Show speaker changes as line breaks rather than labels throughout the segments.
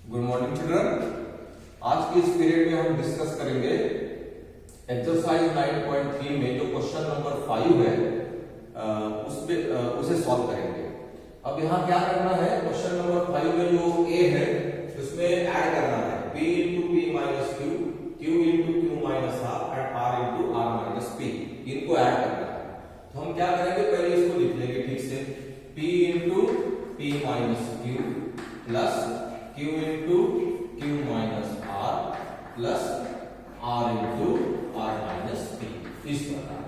Good morning children. आज के इस पीरियड में हम डिस्कस करेंगे एक्सरसाइज 9.3 में जो क्वेश्चन नंबर 5 है उसे सॉल्व करेंगे। अब यहाँ क्या करना है, क्वेश्चन नंबर 5 में जो ए है उसमें ऐड करना है p into p minus q, q into q minus r and r into r minus p, इनको ऐड करना है। तो हम क्या करेंगे, पहले इसको लिख लेंगे ठीक से, p into p minus q plus q into q minus r plus r into r minus p, इस प्रकार।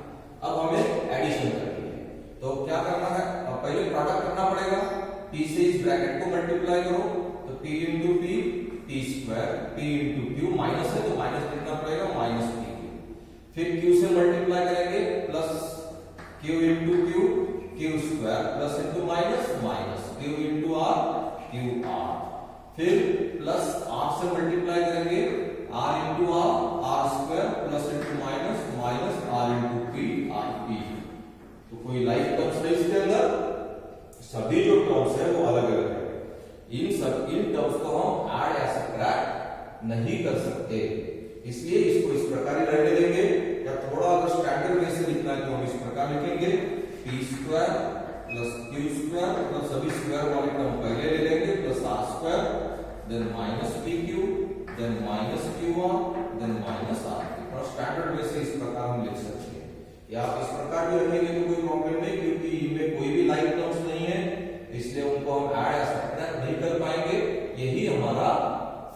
अब हमें एडिशन करनी है, तो क्या करना है, अब पहले प्रोडक्ट करना पड़ेगा। p से इस ब्रैकेट को मल्टीप्लाई करो तो p into p t square, p into q minus है तो माइनस लिखना पड़ेगा माइनस पी क्यू, फिर q से मल्टीप्लाई करेंगे plus q into q q square plus into minus minus q into r q r, फिर प्लस r से multiply करेंगे r into r square plus into minus minus r into p r p. तो कोई like terms है इसके अंदर, सभी जो टर्म्स है वो अलग अलग है। इन टर्म्स को हम ऐड या सब्ट्रैक्ट नहीं कर सकते, इसलिए इसको इस प्रकार ही रहने देंगे। या थोड़ा अगर स्टैंडर्ड वे से लिखना है तो हम इस प्रकार लिखेंगे p square plus q square plus सभी स्क्वायर वाले टर्म पहले ले लेंगे plus r square, then minus pq, then minus qr, then minus r। और स्टैंडर्ड वे से इस प्रकार हम लिख सकते हैं, या आप इस प्रकार भी रखेंगे तो कोई प्रॉब्लम नहीं, क्योंकि इनमें कोई भी लाइक टर्म्स नहीं है, इसलिए उनको हम ऐड या सब्ट्रैक्ट नहीं कर पाएंगे। यही हमारा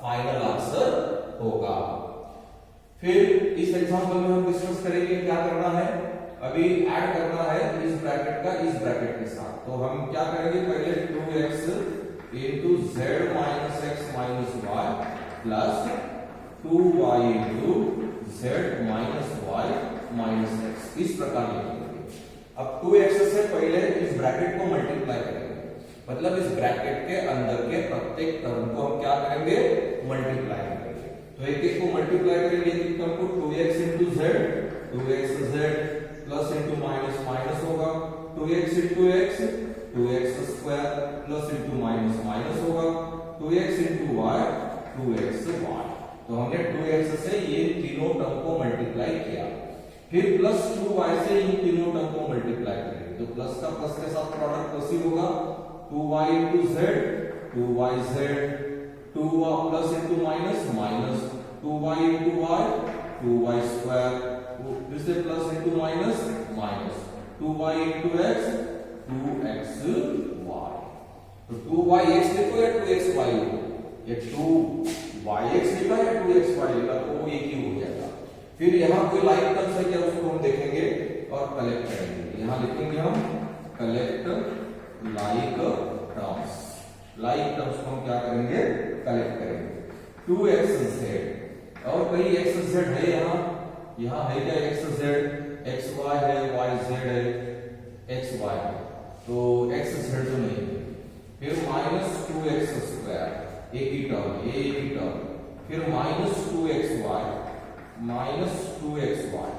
फाइनल आंसर होगा। फिर इस एग्जांपल में हम डिस्कस करेंगे क्या करना है, अभी ऐड करना है इस ब्रैकेट का इस ब्रैकेट के साथ। तो हम क्या करेंगे, पहले 2x into z minus x minus y plus 2y into z minus y minus x, इस प्रकार लिखेंगे। अब 2x से पहले इस ब्रैकेट को मल्टीप्लाई करेंगे, मतलब इस ब्रैकेट के अंदर के प्रत्येक टर्म को हम क्या करेंगे, मल्टीप्लाई करेंगे। तो एक एक को मल्टीप्लाई करेंगे, एक टर्म को 2x into z, 2x z plus into minus minus होगा, 2x into x 2x square plus into minus minus होगा, 2x into y 2x y। तो हमने 2x से ये तीनों टर्म को मल्टीप्लाई किया, फिर प्लस 2y से इन तीनों टर्म को मल्टीप्लाई करेंगे, तो प्लस का प्लस के साथ प्रोडक्ट प्लस ही होगा, 2y into z 2yz, 2 plus into minus minus 2y into y 2y square, फिर से plus into minus minus 2y into x 2xy। तो 2yx लिखो या 2xy लिखो, ये 2yx लिखा या 2xy लिखा तो वो एक ही हो जाएगा। फिर यहाँ कोई लाइक टर्म्स है क्या, उसको हम देखेंगे और कलेक्ट करेंगे। यहाँ लिखेंगे हम collect like terms, like terms को हम क्या करेंगे, कलेक्ट करेंगे। 2xz और कहीं xz है यहाँ है क्या, xz xy है, yz है, xy, तो xz तो नहीं है। फिर माइनस 2x स्क्वायर एक ही टर्म, ये एक ही टर्म, फिर माइनस 2xy माइनस 2xy,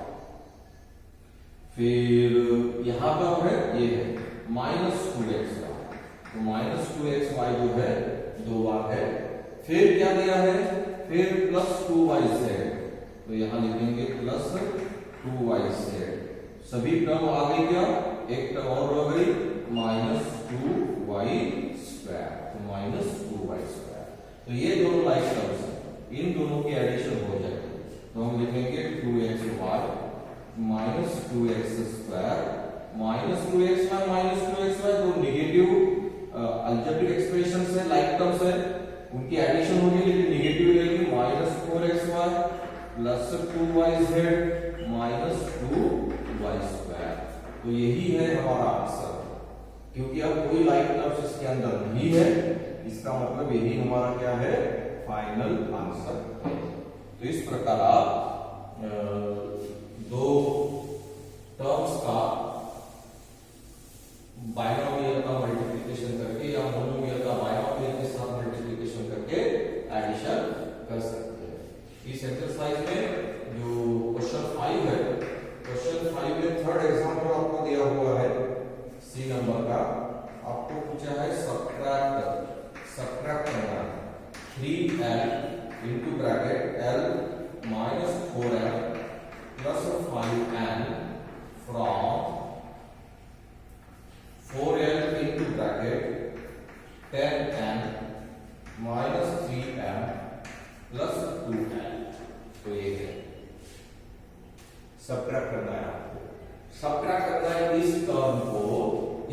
फिर यहाँ पर है ये है माइनस 2xy, तो माइनस 2xy जो है दो बार है। फिर क्या दिया है, फिर प्लस 2yz, तो यहाँ लिखेंगे प्लस 2yz। सभी टर्म आ गई क्या, एक टर्म और हो गई माइनस 2y स्क्वायर, तो माइनस 2y स्क्वायर। तो ये दोनों लाइक टर्म्स हैं, इन दोनों की एडिशन हो जाएगी, तो हम लिखेंगे 2xy minus 2x square minus 2xy minus 2xy, तो निगेटिव अलजेब्रिक एक्सप्रेशन है, लाइक टर्म्स है, उनकी एडिशन होगी लेकिन निगेटिव रहेगी, minus 4xy plus 2yz minus 2y square. तो यही है हमारा आंसर, क्योंकि अब कोई लाइक टर्म्स इसके अंदर नहीं है, इसका मतलब यही हमारा क्या है, फाइनल आंसर है। तो इस प्रकार आप दो टर्म्स का बाइनोमियल का मल्टीप्लिकेशन करके या मोनोमियल का बाइनोमियल के साथ मल्टीप्लिकेशन करके एडिशन कर सकते हैं। इस एक्सरसाइज में जो क्वेश्चन 5 है, क्वेश्चन 5 में थर्ड एग्जांपल आपको दिया हुआ है सी नंबर का, आपको पूछा है सब्ट्रैक्ट करना है। 3l into bracket l minus 4l plus 5n from 4l into bracket 10n minus 3n plus 2n। तो ये है सबट्रैक्ट करना है आपको, सबट्रैक्ट करना है इस टर्म को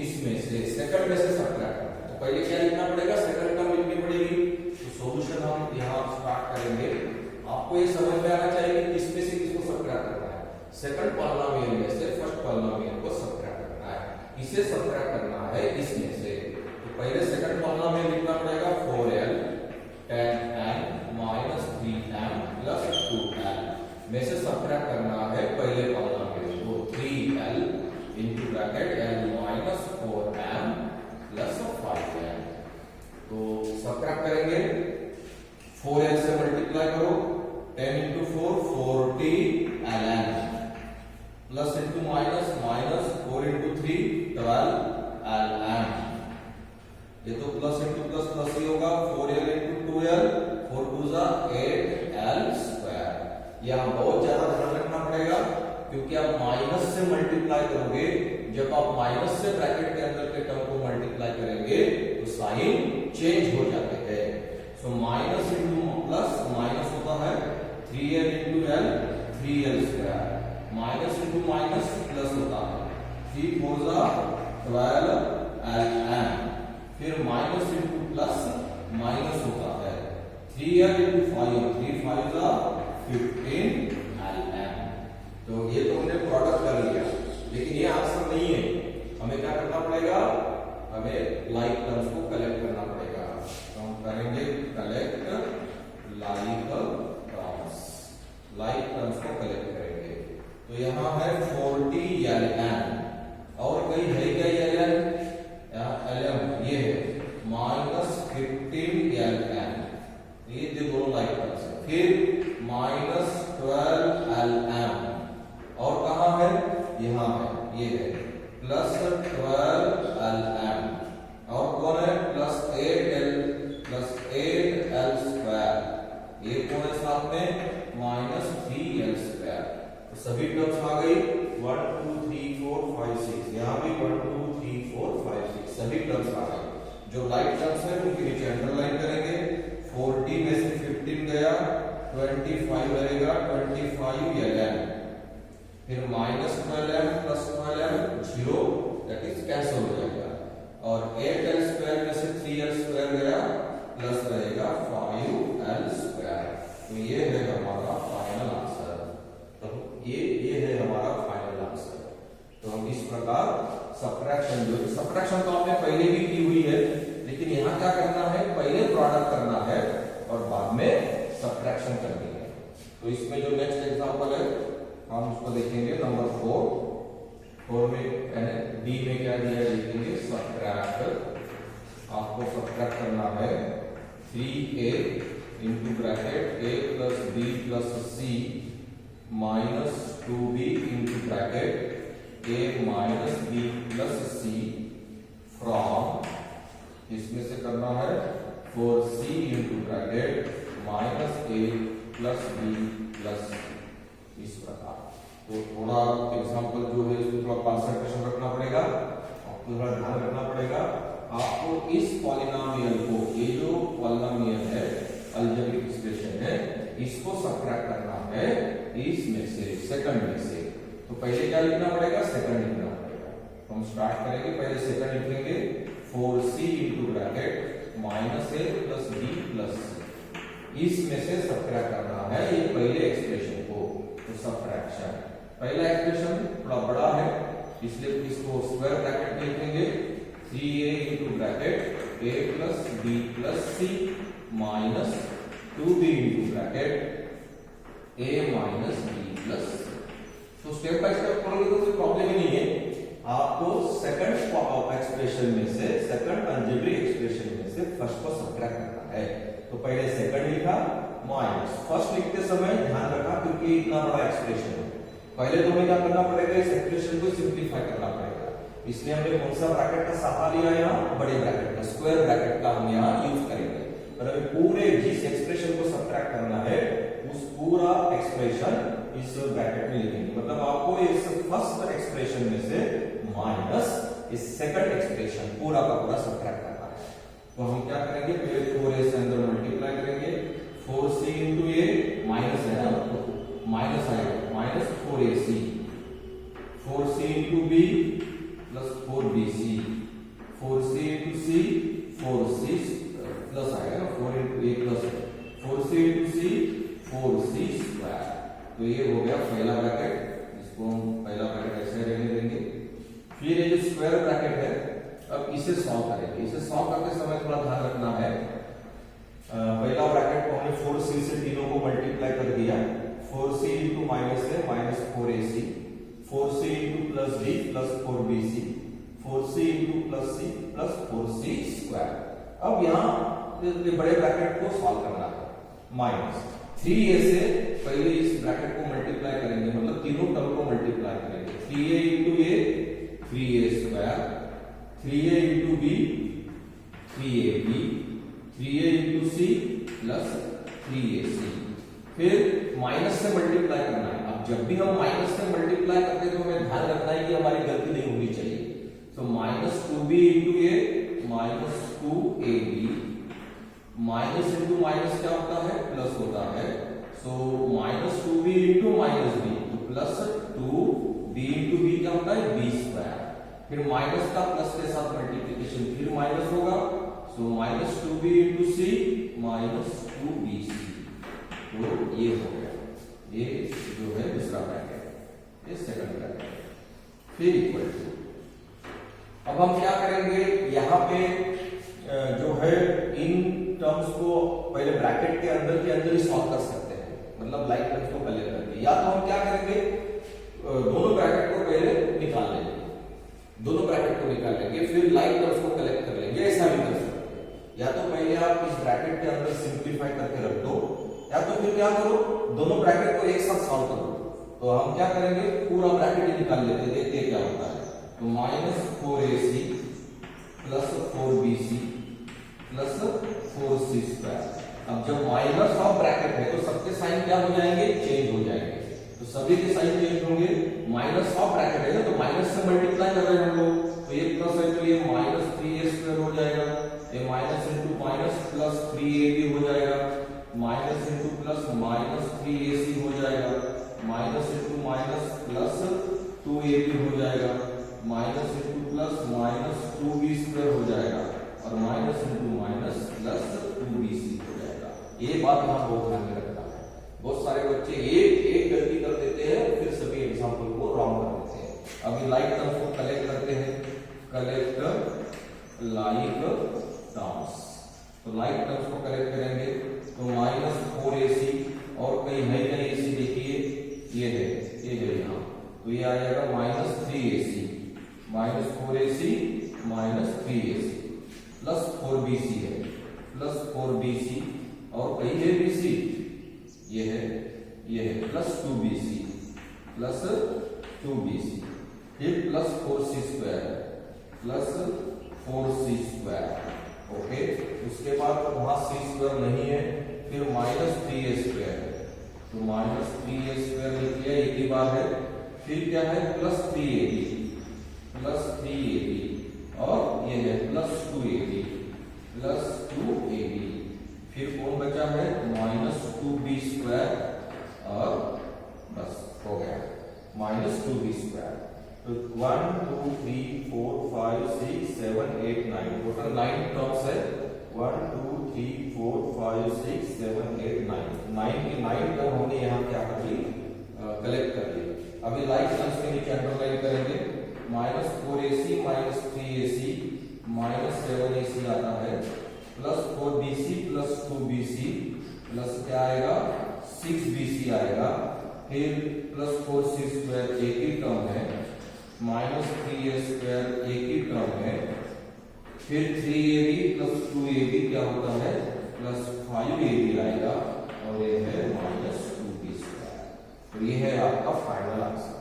इसमें से सेकंड में से सबट्रैक्ट करना है। तो पहले क्या लिखना पड़ेगा, सेकंड टर्म लिखनी पड़ेगी। तो सॉल्यूशन हम यहां स्टार्ट करेंगे। आपको ये समझ में आना चाहिए कि किसमें से किसको सबट्रैक्ट करना है। सेकंड पॉलिनोमियल में से फर्स्ट पॉलिनोमियल को सबट्रैक्ट करना है, इसे सबट्रैक्ट करना है इसमें से। तो पहले सेकंड पॉलिनोमियल लिखना पड़ेगा 4l 10n minus 3n plus 2l में से सबट्रैक्ट करना है पहले पॉलिनोमियल को 3l into bracket l minus 4n plus 5n। तो सबट्रैक्ट करेंगे, 4l से मल्टीप्लाई करो, 10 into 4 40ln plus into minus minus 4 into 3 12ln। ये तो प्लस इंटू प्लस प्लस ही होगा, 4l into 2l 4 2 8l square. यहाँ बहुत ज्यादा ध्यान रखना पड़ेगा क्योंकि आप माइनस से मल्टीप्लाई करोगे, जब आप माइनस से ब्रैकेट के अंदर के टर्म को मल्टीप्लाई करेंगे तो साइन चेंज हो जाते हैं। So minus into plus minus होता है 3l into l 3l square, minus into minus plus होता है 3 4 12ln, फिर माइनस इंटू प्लस माइनस होता है 3l into 5 3 5 15ln। तो ये तो हमने प्रोडक्ट कर लिया, लेकिन ये आंसर नहीं है। हमें क्या करना पड़ेगा, हमें लाइक टर्म्स को कलेक्ट करना पड़ेगा। तो हम करेंगे collect like terms, like terms को कलेक्ट करेंगे। तो यहाँ है 40ln और कहीं है क्या ln, ln ये है माइनस 15ln, ये दोनों लाइक टर्म्स है। फिर माइनस 12ln और कहां है, यहां है, ये है प्लस 12ln और कौन है प्लस 8l स्क्वायर, ये कौन है साथ में माइनस 3l स्क्वायर। तो सभी टर्म्स आ गई 1 2 3 4 5 6, यहां भी 1 2 3 4 5 6 सभी टर्म्स आ गए। जो लाइक टर्म्स है उनके नीचे अंडरलाइन करेंगे। 40 में से 15 गया 25 रहेगा 25ln, फिर minus 12m plus 12m 0 that is cancel हो जाएगा, और 8l स्क्वायर में से 3l स्क्वायर गया प्लस रहेगा 5l स्क्वायर। तो ये है हमारा फाइनल आंसर। तो ये है हमारा फाइनल आंसर। तो हम इस प्रकार सबट्रैक्शन, जो सबट्रैक्शन तो आपने पहले भी की हुई है, लेकिन यहाँ क्या करना है, पहले प्रोडक्ट करना है और बाद में सबट्रैक्शन करनी है। तो इसमें जो नेक्स्ट एग्जांपल है हम उसको देखेंगे नंबर 4 में डी में क्या दिया है देखेंगे, सबट्रैक्ट। आपको सबट्रैक्ट करना है 3a into bracket a plus b plus c minus 2b into bracket a minus b plus c from, इसमें से करना है 4c into bracket minus a plus b plus c, इस प्रकार। तो थोड़ा एग्जांपल जो है इसमें थोड़ा कंसंट्रेशन रखना पड़ेगा, आपको थोड़ा ध्यान रखना पड़ेगा। आपको इस पॉलिनोमियल को, ये जो पॉलिनोमियल है अलजेब्रिक एक्सप्रेशन है, इसको सबट्रैक्ट करना है इसमें से, सेकंड में से। तो पहले क्या लिखना पड़ेगा, सेकंड लिखना पड़ेगा। तो हम स्टार्ट करेंगे, पहले सेकंड लिखेंगे 4c into bracket minus a plus b plus c, इसमें से सबट्रैक्ट करना है ये पहले एक्सप्रेशन को। तो सबट्रैक्शन, पहला एक्सप्रेशन थोड़ा बड़ा है इसलिए इसको स्क्वायर ब्रैकेट में लिखेंगे 3a into bracket a plus b plus c minus 2b into bracket a minus b plus c। तो स्टेप बाय स्टेप पढ़ोगे तो कोई प्रॉब्लम ही नहीं है। आपको सेकंड एक्सप्रेशन में से, सेकंड अलजेब्रिक एक्सप्रेशन में से फर्स्ट को सबट्रैक्ट करना है। तो पहले सेकंड लिखा माइनस, फर्स्ट लिखते समय ध्यान रखा क्योंकि इतना बड़ा एक्सप्रेशन है, पहले तो हमें क्या करना पड़ेगा, इस एक्सप्रेशन को सिंपलीफाई करना पड़ेगा। इसलिए हमने कौन सा ब्रैकेट का सहारा लिया, यहाँ बड़े ब्रैकेट का, स्क्वायर ब्रैकेट का हम यहाँ यूज करेंगे। और अभी पूरे जिस सब्ट्रैक्ट करना है उस पूरा एक्सप्रेशन इस ब्रैकेट में लिखेंगे। मतलब आपको इस फर्स्ट एक्सप्रेशन में से माइनस इस सेकंड एक्सप्रेशन पूरा का पूरा सब्ट्रैक्ट करना है। तो हम क्या करेंगे, पहले 4a से अंदर मल्टीप्लाई करेंगे, 4c इंटू ए माइनस है ना, माइनस आएगा, minus 4ac, 4c into B plus 4bc, 4c into C 4c plus आएगा ना, 4 into A plus 4c into C 4c square. तो ये हो गया पहला ब्रैकेट, इसको हम पहला ब्रैकेट ऐसे रहने देंगे। फिर ये जो स्क्वायर ब्रैकेट है, अब इसे सॉल्व करेंगे। इसे सॉल्व करते समय थोड़ा ध्यान रखना है, पहला ब्रैकेट को हमने 4c से तीनों को मल्टीप्लाई कर दिया, 4c इंटू माइनस है minus 4ac, 4c into plus b plus 4bc, 4c into plus c plus 4c square. अब यहाँ बड़े ब्रैकेट को सॉल्व करना है, माइनस 3a से पहले इस ब्रैकेट को मल्टीप्लाई करेंगे, मतलब तीनों टर्म को मल्टीप्लाई करेंगे, 3a into a 3a square, 3a into b 3ab, 3a into c plus 3ac। फिर माइनस से मल्टीप्लाई करना है। अब जब भी हम माइनस से मल्टीप्लाई करते हैं तो हमें ध्यान रखना है कि हमारी गलती नहीं होनी चाहिए। तो minus 2b into a minus 2ab, minus into minus क्या होता है, प्लस होता है। So minus 2b into minus b, तो प्लस 2b इंटू b क्या होता है, b स्क्वायर। फिर माइनस का प्लस के साथ मल्टीप्लिकेशन फिर माइनस होगा, so minus 2b into c minus 2bc। तो ये हो गया, ये जो है दूसरा ब्रैकेट, ये सेकंड ब्रैकेट। फिर इक्वल टू, अब हम क्या करेंगे, यहाँ पे जो है इन टर्म्स को पहले ब्रैकेट के अंदर ही सॉल्व कर सकते हैं, मतलब लाइक टर्म्स को पहले करके, या तो हम क्या करेंगे, दोनों ब्रैकेट को पहले निकाल लेंगे, दोनों ब्रैकेट को निकाल लेंगे, फिर लाइक टर्म्स को कलेक्ट कर लेंगे, ऐसा भी कर सकते हैं। या तो पहले आप इस ब्रैकेट के अंदर सिंप्लीफाई करके रख दो, या तो फिर क्या करो, दोनों ब्रैकेट को एक साथ सॉल्व करो। तो हम क्या करेंगे, पूरा ब्रैकेट ही निकाल लेते हैं, देखते क्या होता है। तो minus 4ac plus 4bc plus 4c square. अब जब माइनस ऑफ ब्रैकेट है तो सबके साइन क्या हो जाएंगे, चेंज हो जाएंगे। तो सभी के साइन चेंज होंगे, माइनस ऑफ ब्रैकेट है ना, तो माइनस से मल्टीप्लाई कर रहे हैं हम लोग, तो ये प्लस है तो ये माइनस 3a स्क्वायर हो जाएगा, ये minus into minus plus 3ab हो जाएगा, minus into plus minus 3ac हो जाएगा, minus into minus plus 2ab हो जाएगा, minus into plus minus 2b square हो जाएगा, और minus into minus plus 2bc हो जाएगा। ये बात यहाँ बहुत ध्यान में रखना है। बहुत सारे बच्चे एक गलती कर देते हैं, फिर सभी एग्जाम्पल को रॉन्ग कर देते हैं। अभी लाइक टर्म्स को कलेक्ट करते हैं, कलेक्ट लाइक टर्म्स। तो लाइक टर्म्स को कलेक्ट करेंगे, तो माइनस 4ac और कहीं है कहीं ac, देखिए ये है यहाँ, तो ये आ जाएगा minus 3ac, minus 4ac minus 3ac plus 4bc है, प्लस 4bc और कहीं है bc, ये है प्लस 2bc प्लस 2bc, फिर प्लस 4c स्क्वायर है, प्लस 4c स्क्वायर। ओके, उसके बाद वहां c स्क्वायर नहीं है, फिर माइनस 3a स्क्वायर है, तो माइनस 3a स्क्वायर लिख लिया, एक ही बार है। फिर क्या है, प्लस 3ab और ये है प्लस 2ab। फिर कौन बचा है, माइनस 2b स्क्वायर, और बस हो गया माइनस 2b स्क्वायर। तो 1 2 3 4 5 6 7 8 9, टोटल 9 टर्म्स है। 1 2 3 4 5 6 7 8 9 की 9 टर्म हमने यहाँ क्या कर ली, कलेक्ट कर ली। अभी लाइक टर्म्स के नीचे अंडरलाइन करेंगे, minus 4ac minus 3ac minus 7ac आता है, plus 4bc plus 2bc plus क्या आएगा, 6bc आएगा, फिर प्लस 4c स्क्वायर एक ही टर्म है, माइनस 3a स्क्वायर एक ही टर्म है, फिर 3ab प्लस 2ab क्या होता है, प्लस 5ab आएगा, और ये है माइनस 2b स्क्वायर। तो ये है आपका फाइनल आंसर।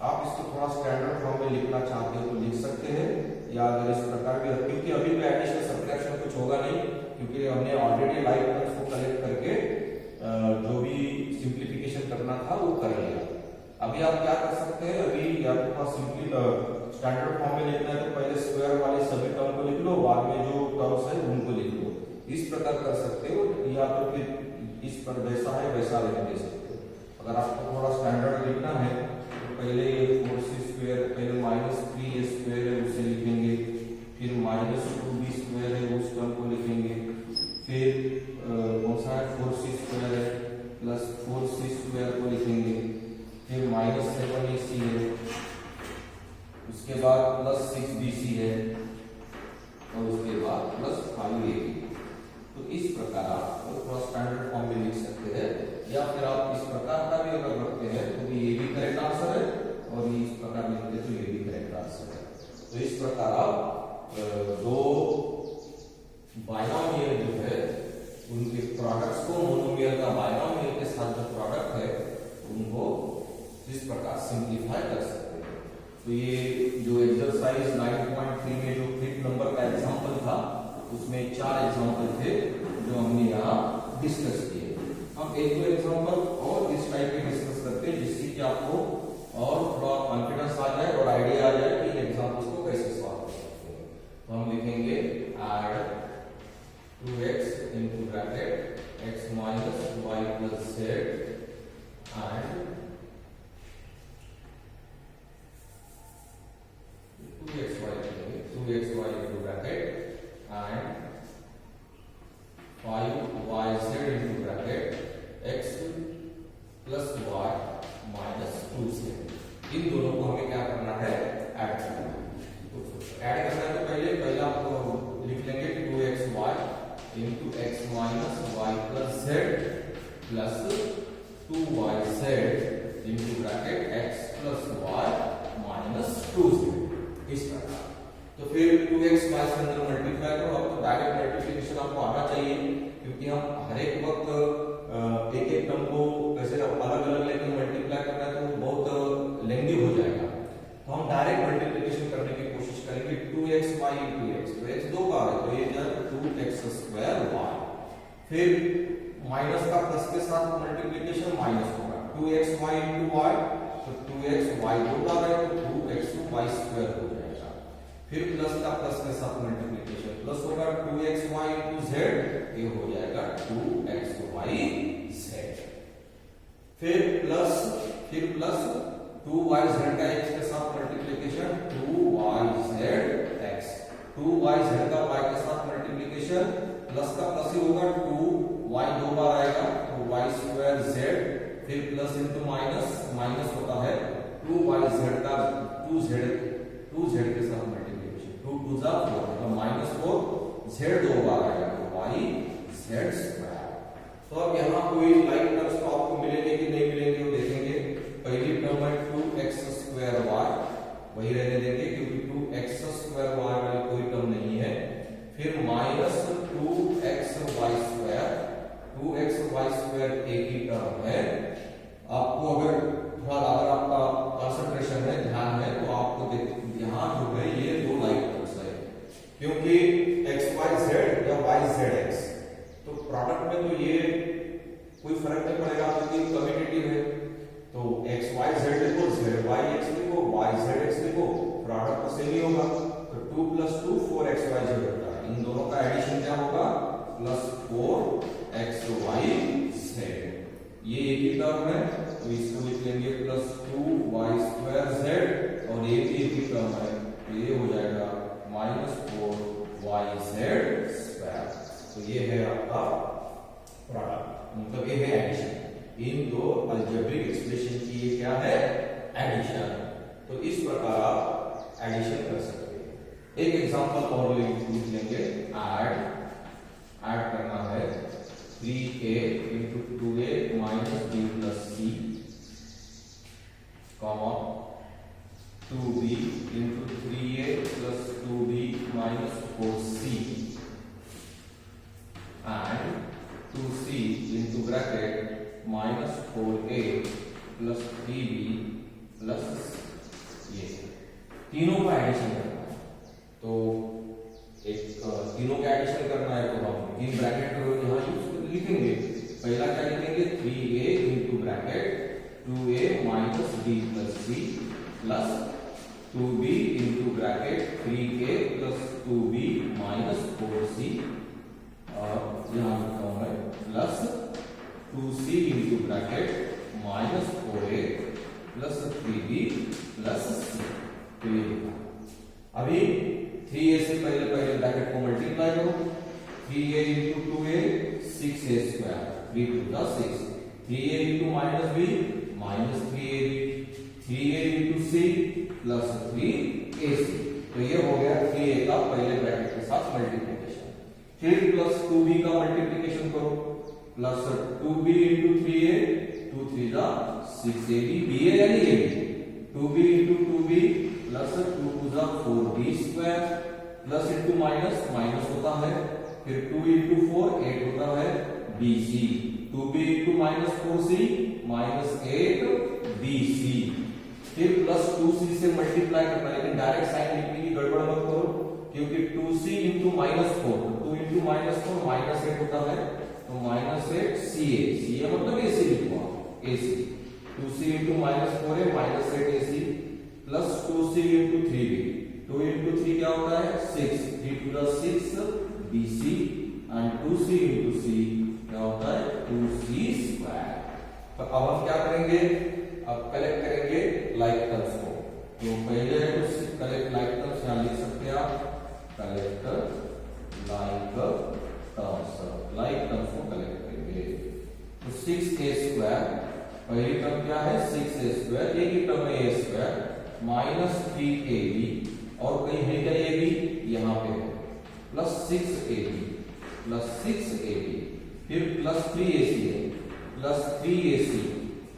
आप इसको थोड़ा स्टैंडर्ड फॉर्म में लिखना चाहते हो तो लिख सकते हैं, या अगर इस प्रकार भी, क्योंकि अभी भी एडिशन सब्ट्रैक्शन कुछ होगा नहीं, क्योंकि हमने ऑलरेडी लाइक टर्म्स को कलेक्ट करके जो भी सिंप्लीफिकेशन करना था वो कर लिया। अभी आप क्या कर सकते हैं, अभी आपके पास सिंपली स्टैंडर्ड फॉर्म में लिखना है तो पहले स्क्वायर वाले सभी टर्म को लिख लो, बाद में जो टर्म्स है उनको लिख लो। इस प्रकार कर सकते हो, या तो फिर इस पर वैसा है वैसा लिख दे सकते हो। अगर आपको थोड़ा स्टैंडर्ड लिखना है तो पहले 4c स्क्वायर, पहले -3a स्क्वायर है उसे लिखेंगे, फिर -2b स्क्वायर है उस टर्म को लिखेंगे, फिर कौन सा है 4c स्क्वायर है प्लस 4c स्क्वायर को लिखेंगे, फिर -7ac है, उसके बाद प्लस 6bc है और उसके बाद प्लस 5ab। तो इस प्रकार आप थोड़ा स्टैंडर्ड फॉर्म में लिख सकते हैं, या फिर आप इस प्रकार का भी अगर रखते हैं तो ये भी करेक्ट आंसर है, और इस प्रकार लिखते हैं तो ये भी करेक्ट आंसर है। तो इस प्रकार आप दो बायनोमियल जो है उनके प्रोडक्ट्स को मोनोमियल का बायनोमियल के साथ जो प्रोडक्ट है उनको इस प्रकार सिंप्लीफाई कर सकते हैं। तो ये जो एक्सरसाइज 9.3 में जो फिफ्थ नंबर का एग्जांपल था उसमें 4 एग्जांपल थे जो हमने यहाँ डिस्कस किए। हम एक दो एग्जांपल और इस टाइप के डिस्कस करते हैं जिससे कि आपको और थोड़ा कॉन्फिडेंस आ जाए और आइडिया आ जाए कि एग्जांपल्स को कैसे सॉल्व कर सकते हैं। तो हम लिखेंगे add 2x into bracket x minus y plus z and 2xy into bracket and 5yz into bracket x plus y minus 2z। इन दोनों को हमें क्या करना है, ऐड करना है। तो ऐड करना है तो पहले आप लिख लेंगे 2xy into x minus y plus z plus 2yz into bracket x plus y minus 2z। इस प्रकार तो फिर 2x y से अंदर मल्टीप्लाई करो। अब तो डायरेक्ट मल्टीप्लिकेशन आपको आना चाहिए, क्योंकि हम हर एक वक्त एक एक टर्म को वैसे अलग अलग लेकर मल्टीप्लाई करना है तो बहुत लेंथी हो जाएगा। तो हम डायरेक्ट मल्टीप्लिकेशन करने की कोशिश करेंगे। 2xy into x, तो x दो बार है तो ये जाएगा 2x square y, फिर माइनस का प्लस के साथ मल्टीप्लिकेशन माइनस होगा 2xy into y, तो 2xy दो बार है तो 2xy square हो जाएगा, फिर प्लस का प्लस के साथ मल्टीप्लिकेशन प्लस होगा 2xy into z, ये हो जाएगा 2xy z, फिर प्लस 2yz का x के साथ मल्टीप्लिकेशन 2yz x, 2yz का y के साथ मल्टीप्लिकेशन प्लस का प्लस ही होगा 2y दो बार आएगा तो y स्क्वायर z, फिर प्लस इनटू माइनस होता है 2yz का 2z के साथ मल्टीप्लिकेशन 2 2 जा 4 तो -4 z दो बार आएगा तो y z स्क्वायर। तो अब यहाँ कोई लाइक टर्म्स तो आपको मिलेंगे कि नहीं मिलेंगे वो देखेंगे। पहली टर्म है 2x स्क्वायर y, वही रहने देंगे क्योंकि 2x स्क्वायर y वाली कोई टर्म नहीं है। फिर माइनस 2xy स्क्वायर एक ही टर्म है। आपको अगर थोड़ा अगर आपका कंसंट्रेशन है, ध्यान है, तो आपको यहाँ जो है ये दो लाइक टर्म्स है, क्योंकि xyz या yzx तो प्रोडक्ट में तो ये कोई फर्क नहीं पड़ेगा क्योंकि कम्यूटेटिव है। तो xyz लिखो, zyx लिखो, yzx लिखो, प्रोडक्ट तो सेम ही होगा। तो 2 + 2 4xyz होता है, इन दोनों का एडिशन क्या होगा प्लस 4xyz, ये एक ही टर्म है तो इसको लिख लेंगे प्लस 2y² और ये भी एक ही टर्म है तो ये हो जाएगा -4yz²। तो ये है आपका प्रोडक्ट, मतलब ये है एडिशन। इन दो अलजेब्रिक एक्सप्रेशन की ये क्या है, एडिशन। तो इस प्रकार आप एडिशन कर सकते हैं। एक एग्जांपल और लिख लेंगे, ऐड करना है 3a into 2a minus b plus c, comma 2b into 3a plus 2b minus 4c and 2c into bracket minus 4a plus 3b plus ये तीनों का एडिशन करना है। तो एक तीनों का एडिशन करना है तो हम तीन ब्रैकेट यहाँ यूज लिखेंगे। पहला क्या लिखेंगे 3a into bracket 2a minus b plus c plus 2b into bracket 3a plus 2b minus 4c और यहाँ लिखा हूँ मैं plus 2c into bracket minus 4a plus 3b plus c। तो ये लिखा अभी 3a से पहले ब्रैकेट को मल्टीप्लाई करो 3a into 2a 6a square 3 to the 6 3a into minus b minus 3ab 3a into c plus 3ac। तो ये हो गया 3a का पहले ब्रैकेट के साथ मल्टीप्लिकेशन। फिर प्लस 2b का मल्टीप्लिकेशन करो plus 2b into 3a 2 3 the 6ab ba यानी ab 2b into 2b plus 2 to the 4b square plus into minus minus होता है फिर 2 into 4 8 होता है bc 2b into minus 4c minus 8 bc फिर plus 2c से multiply करना लेकिन डायरेक्ट साइन लिखने की गड़बड़ मत करो क्योंकि 2c into minus 4 2 into minus 4 minus 8 होता है तो minus 8 ca मतलब ac लिखो ac 2c into minus 4 है minus 8 ac plus 2c into 3b 2 into 3 क्या होता है 6 3 to the 6 bc and 2c into c क्या होता है 2c square। तो अब हम क्या करेंगे अब कलेक्ट करेंगे लाइक टर्म्स को। तो पहले कलेक्ट लाइक टर्म्स यहाँ लिख सकते हैं आप कलेक्ट लाइक टर्म्स को कलेक्ट करेंगे। तो 6a स्क्वायर पहली टर्म क्या है 6a स्क्वायर एक ही टर्म है a स्क्वायर माइनस 3ab और कहीं है क्या ab यहाँ पे है प्लस 6ab फिर प्लस 3ac है प्लस 3ac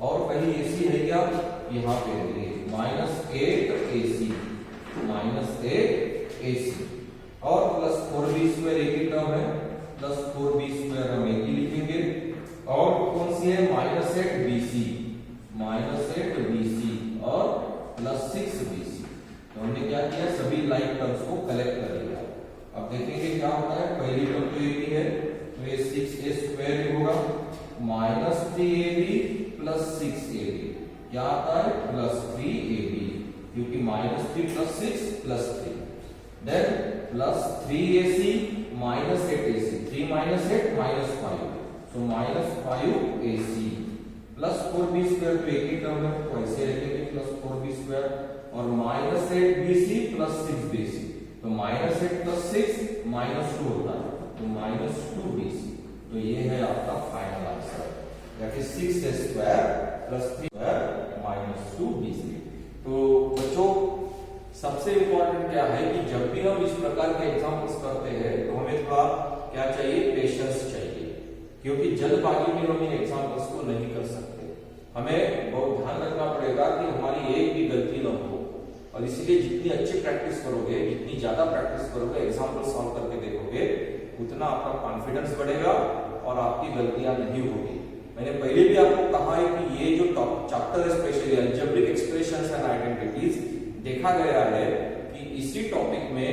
और कहीं ac है क्या यहाँ पे है माइनस 8ac और प्लस 4b स्क्वायर एक ही टर्म है प्लस 4b स्क्वायर हम एक ही लिखेंगे और कौन सी है माइनस 8bc और प्लस 6bc। तो हमने क्या किया सभी लाइक टर्म्स को कलेक्ट कर लिया। अब देखेंगे क्या होता है पहली टर्म तो एक ही है तो ये 6a स्क्वायर होगा माइनस 3ab प्लस 6ab क्या आता है प्लस 3ab क्योंकि minus 3 plus 6 plus 3 then plus 3ac minus 8ac 3 minus 8 minus 5 तो minus 5ac plus 4b square तो एक ही टर्म है तो ऐसे लिखेंगे प्लस 4b स्क्वायर और माइनस 8bc प्लस 6bc तो माइनस 8 प्लस 6 माइनस 2 होता है तो माइनस 2bc। तो ये है आपका final answer that is 6a square plus 3 square minus 2bc। तो बच्चों सबसे इंपॉर्टेंट क्या है कि जब भी हम इस प्रकार के एग्जाम्पल्स करते हैं तो हमें थोड़ा क्या चाहिए पेशेंस चाहिए क्योंकि जल्दबाजी में हम इन एग्जाम्पल्स को नहीं कर सकते। हमें बहुत ध्यान रखना पड़ेगा कि हमारी एक भी गलती न हो और इसलिए जितनी अच्छी प्रैक्टिस करोगे जितनी ज्यादा प्रैक्टिस करोगे एग्जाम्पल सॉल्व करके देखोगे उतना आपका कॉन्फिडेंस बढ़ेगा और आपकी गलतियां नहीं होगी। मैंने पहले भी आपको कहा है कि ये जो चैप्टर है specially algebraic expressions and identities देखा गया है कि इसी टॉपिक में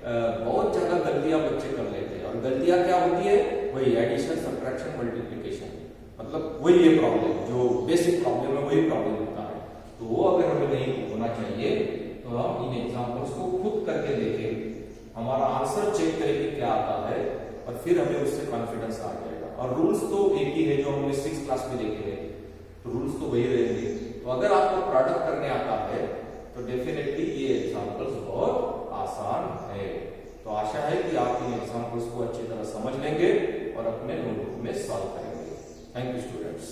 बहुत ज्यादा गलतियां बच्चे कर लेते हैं और गलतियां क्या होती है वही एडिशन सब्ट्रैक्शन मल्टीप्लिकेशन मतलब वही ये प्रॉब्लम जो बेसिक प्रॉब्लम है वही प्रॉब्लम होता है। तो वो अगर हमें नहीं होना चाहिए तो हम इन एग्जांपल्स को खुद करके देखें हमारा आंसर चेक करें कि क्या आता है और फिर हमें उससे कॉन्फिडेंस आ जाएगा। और रूल्स तो एक ही है जो हमने 6th क्लास में देखे हैं तो रूल्स तो वही रहेंगे। तो अगर आपको प्रोडक्ट करने आता है तो डेफिनेटली ये एग्जांपल्स बहुत आसान है। तो आशा है कि आप इन एग्जांपल्स को अच्छी तरह समझ लेंगे और अपने नोटबुक में सॉल्व करेंगे। Thank you students.